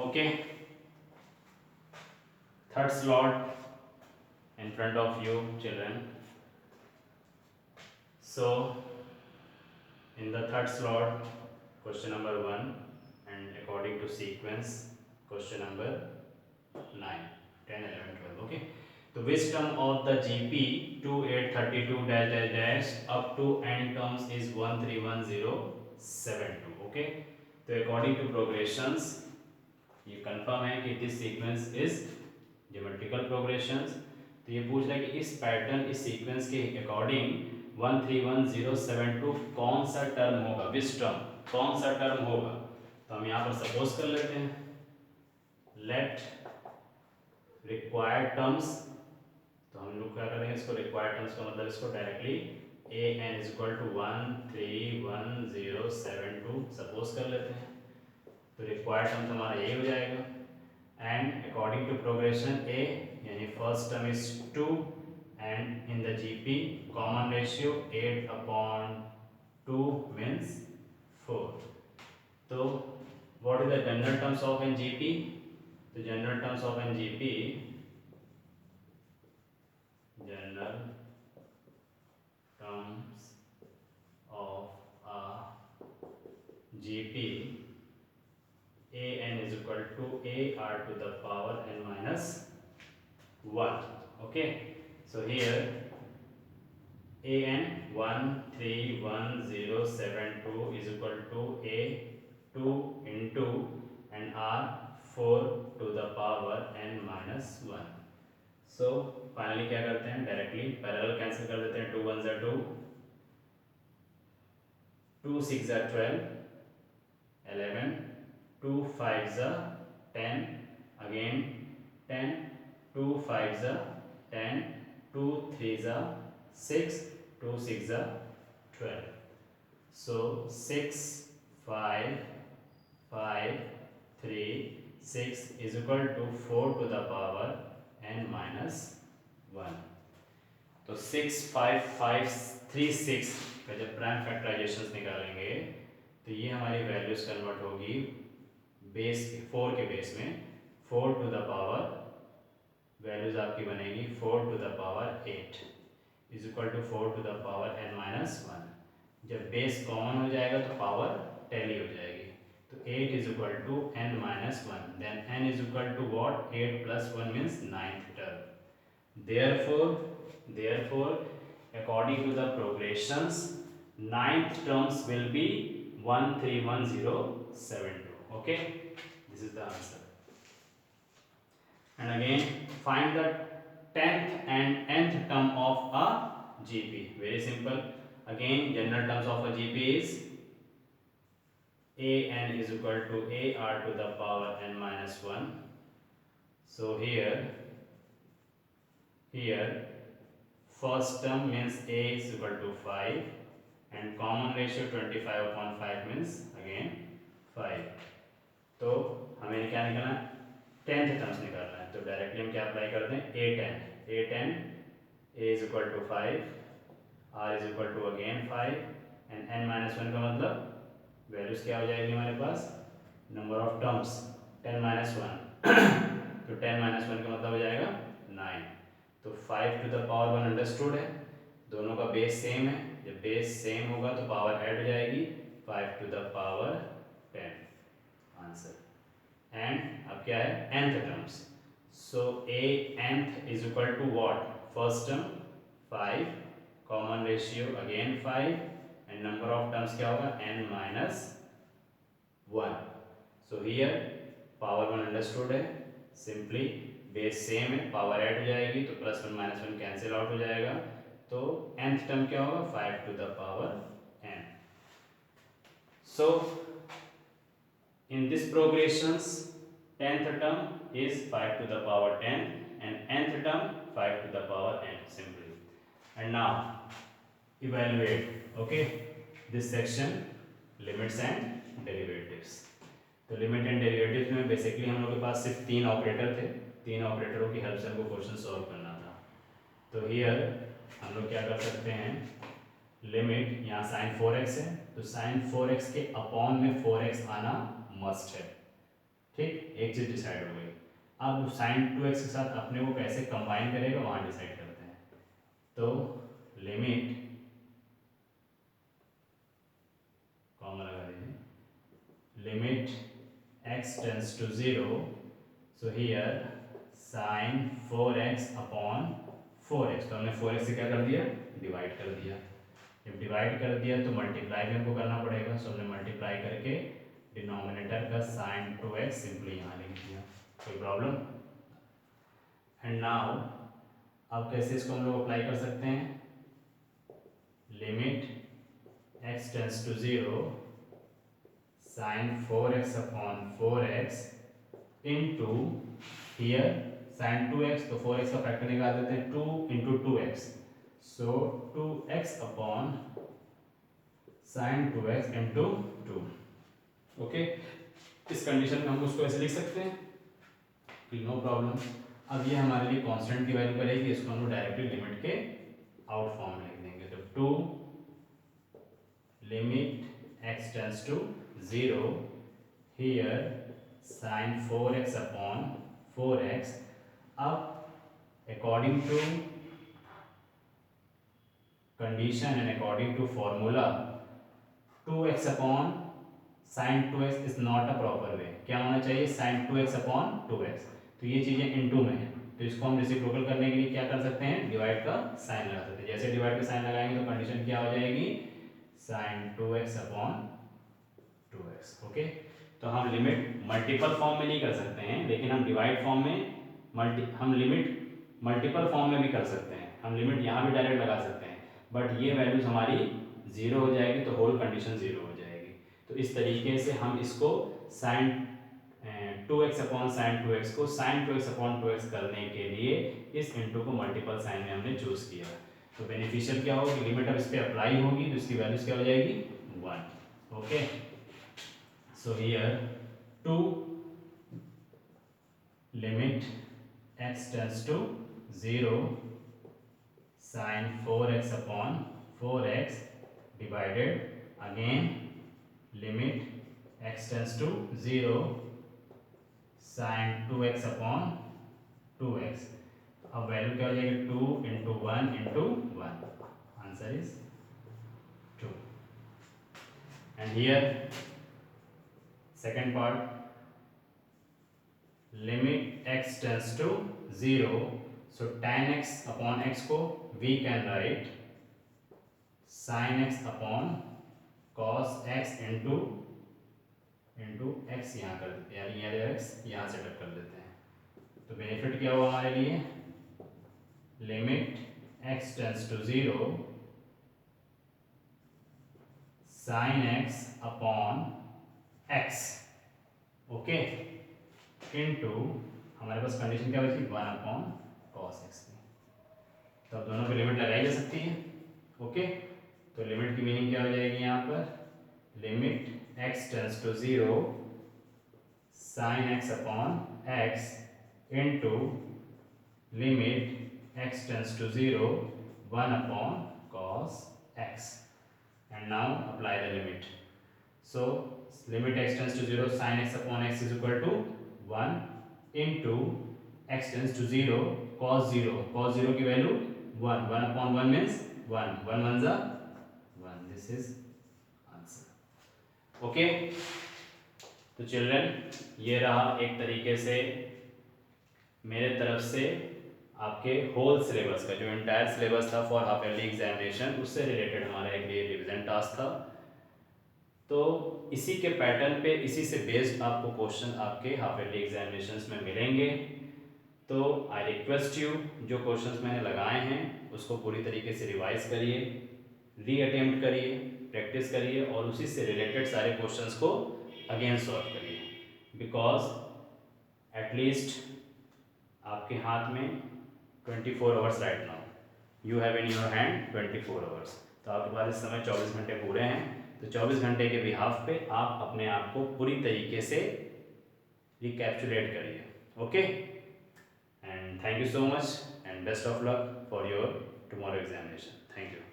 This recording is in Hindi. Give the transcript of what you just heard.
Okay, third slot in front of you children. So in the third slot, question number 1, and according to sequence, question number 9, 10, 11, 12. Okay, the which term of the GP 2832 dash dash dash up to n terms is 131072. Okay, तो according to progressions ये कंफर्म है कि this sequence is geometrical progressions. तो ये पूछ रहा है कि इस पैटर्न, इस सीक्वेंस के अकॉर्डिंग 131072 कौन सा टर्म होगा, विच टर्म, कौन सा टर्म होगा। तो हम यहाँ पर सपोज कर लेते हैं, लेट रिक्वायर्ड टर्म्स। तो हम लोग क्या करेंगे, इसको रिक्वायर्ड टर्म्स का मतलब इसको directly a n is equal to 131072 suppose कर लेते हैं। तो रिक्वायर्ड टर्म हमारा ये हो जाएगा, and according to progression a यानी first term is 2 and in the GP common ratio 8/2 means 4। तो what is the general terms of an GP. तो general terms of an GP, general terms of a GP a n is equal to a r to the power n minus 1. Okay, so here a n 131072 is equal to a 2 into and r 4 to the power n minus 1. So finally क्या करते हैं, डायरेक्टली पैरेलल कैंसिल कर देते हैं, 2 1 जा 2, 2 6 जा 12, 11, 2 5 10, again 10, 2 5 10, 2 3 6, 2 6 12. So 6 5 5 3 6 is equal to 4 to the power n minus 1. तो 6 5 5 3 6 का जब प्राइम फैक्टराइजेशन निकालेंगे तो ये हमारी वैल्यूज कन्वर्ट होगी बेस 4 के बेस में, 4 टू द पावर, वैल्यूज आपकी बनेगी 4 to the power 8 is equal to 4 to the power n minus 1। जब बेस कॉमन हो जाएगा तो पावर टैली हो जाएगी, तो 8 is equal to n minus 1, then n is equal to what, 8 plus 1 means 9th term. therefore according to the progressions 9th terms will be 131072. Okay, this is the answer. And again find the 10th and nth term of a GP. Very simple. Again general terms of a GP is a n is equal to a r to the power n minus 1. So here first term means a is equal to 5 and common ratio 25/5 means again 5. तो हमें क्या निकालना है, 10th टर्म्स निकालना है। तो डायरेक्टली हम क्या अप्लाई करते हैं, a10 a is equal to 5, r is equal to again 5 and n minus 1 का मतलब वैल्यूज क्या हो जाएगी हमारे पास, नंबर ऑफ टर्म्स 10 माइनस 1 तो 10 माइनस 1 का मतलब हो जाएगा 9। तो 5 टू द पावर 1 अंडरस्टूड है, दोनों का बेस सेम है, जब बेस सेम होगा तो पावर ऐड हो जाएगी, 5 to the power 10 answer. And अब क्या है, nth terms. So a nth is equal to what, first term 5, common ratio again 5 and number of terms क्या होगा, n minus 1। So here power 1 understood है, सिंपली बेस सेम है, पावर ऐड हो जाएगी तो प्लस 1 माइनस 1 कैंसिल आउट हो जाएगा, तो nth टर्म क्या होगा, 5 to the power n। So in this progressions 10th term is 5 to the power 10 and nth term 5 to the power n simply. And now evaluate, okay, this section limits and derivatives. तो लिमिट एंड डेरिवेटिव्स में बेसिकली हम लोग के पास सिर्फ 3 ऑपरेटर थे, 3 ऑपरेटरों की हेल्प से हमको क्वेश्चन सॉल्व करना था। तो हियर हम लोग क्या कर सकते हैं, लिमिट यहाँ sin 4x है तो sin 4x के अपॉन में 4x आना मस्ट है, ठीक, एक चीज़ डिसाइड हो गई। अब साइन 2x के साथ अपने को कैसे कंबाइन करेगा वहाँ डिसाइड करते हैं। तो लिमिट कॉमन लगा दीजिए, limit x tends to 0, so here sine 4x upon 4x, तो हमने 4x से क्या कर दिया, डिवाइड कर दिया। जब डिवाइड कर दिया तो मल्टीप्लाई भी हमको करना पड़ेगा, सो हमने मल्टीप्लाई करके डिनोमिनेटर का साइन 2x सिंपली यहाँ लिख दिया। कोई प्रॉब्लम? एंड नाउ अब कैसे इसको हम लोग अप्लाई कर सकते हैं, limit x tends to 0 sine 4x upon 4x into here sine 2x, तो 4x का फैक्टर निकाल देते हैं, 2 into 2x, so 2x upon sine 2x into 2। Okay, इस कंडीशन में हम उसको ऐसे लिख सकते हैं, नो प्रॉब्लम। अब ये हमारे लिए कांस्टेंट की वैल्यू करेगी, इसको हम लोग डायरेक्टली लिमिट के आउट फॉर्म में लिख देंगे। तो 2 limit x tends to 0 here sine 4x upon 4x। अब according to condition and according to formula 2x upon sine 2x is not a proper way. क्या होना चाहिए, साइन 2x अपॉन 2x। तो ये चीज़ें इनटू में है, तो इसको हम रेसिप्रोकल करने के लिए क्या कर सकते हैं, डिवाइड का साइन लगा सकते हैं। जैसे डिवाइड का साइन लगाएंगे तो कंडीशन क्या हो जाएगी, sign 2x upon 2x। Okay, तो हम लिमिट मल्टीपल फॉर्म में नहीं कर सकते हैं, लेकिन हम डिवाइड फॉर्म में हम लिमिट मल्टीपल फॉर्म में भी कर सकते हैं। हम लिमिट यहाँ भी डायरेक्ट लगा सकते हैं, बट ये वैल्यूज हमारी 0 हो जाएगी, तो होल कंडीशन 0 हो जाएगी। तो इस तरीके से हम इसको sign 2x upon sine 2x को साइन 2x अपॉन 2x करने के लिए इस इंटू को मल्टीपल साइन में हमने चूज किया। तो बेनिफिशियल क्या होगी, लिमिट अब इस पर अप्लाई होगी तो इसकी वैल्यूज क्या हो जाएगी, 1। Okay, so here 2 limit x tends to 0 sine 4x upon 4x divided again limit x tends to 0 sine 2x upon 2x। अब वैल्यू क्या हो जाएगी, 2 into 1 into 1, answer is 2। And here second part, limit x tends to 0, so tan x upon x को we can write sine x upon cos x into x यहाँ कर देते हैं, यानी ये x यहाँ सेटअप कर देते हैं। तो बेनिफिट क्या हुआ हमारे लिए, limit x tends to 0 sine x upon x, okay, into हमारे पास कंडीशन क्या बची, 1 अपॉन cos x की। तो अब दोनों की लिमिट लगाई जा सकती है। ओके, तो लिमिट की मीनिंग क्या हो जाएगी यहाँ पर, limit x tends to 0 sine x upon x into limit x tends to 0 1 upon cos x, and now apply the limit. So limit x tends to 0 sin x upon x is equal to 1 into x tends to 0 cos 0, cos 0 की वैल्यू 1, 1 upon 1 means 1, 1 1 जा 1, this is answer. Okay, तो चिल्ड्रन ये रहा एक तरीके से मेरे तरफ से आपके होल सिलेबस का, जो इंटायर सिलेबस था फॉर हाफ ईयरली एग्जामिनेशन, उससे रिलेटेड हमारा एक ये रिविजन टास्क था। तो इसी के पैटर्न पे, इसी से बेस्ड आपको क्वेश्चन आपके हाफ ईयरली एग्जामिनेशंस में मिलेंगे। तो आई रिक्वेस्ट यू, जो क्वेश्चंस मैंने लगाए हैं उसको पूरी तरीके से रिवाइज करिए, री अटेम्प्ट करिए, प्रैक्टिस करिए और उसी से रिलेटेड सारे क्वेश्चंस को अगेन सॉल्व करिए, बिकॉज एटलीस्ट आपके हाथ में 24 hours right now, you have in your hand 24 hours. तो आपके पास इस समय 24 घंटे पूरे हैं। तो 24 घंटे के बिहाफ पे आप अपने आप को पूरी तरीके से रिकैप्चुलेट करिए। Okay, and thank you so much and best of luck for your tomorrow examination. Thank you.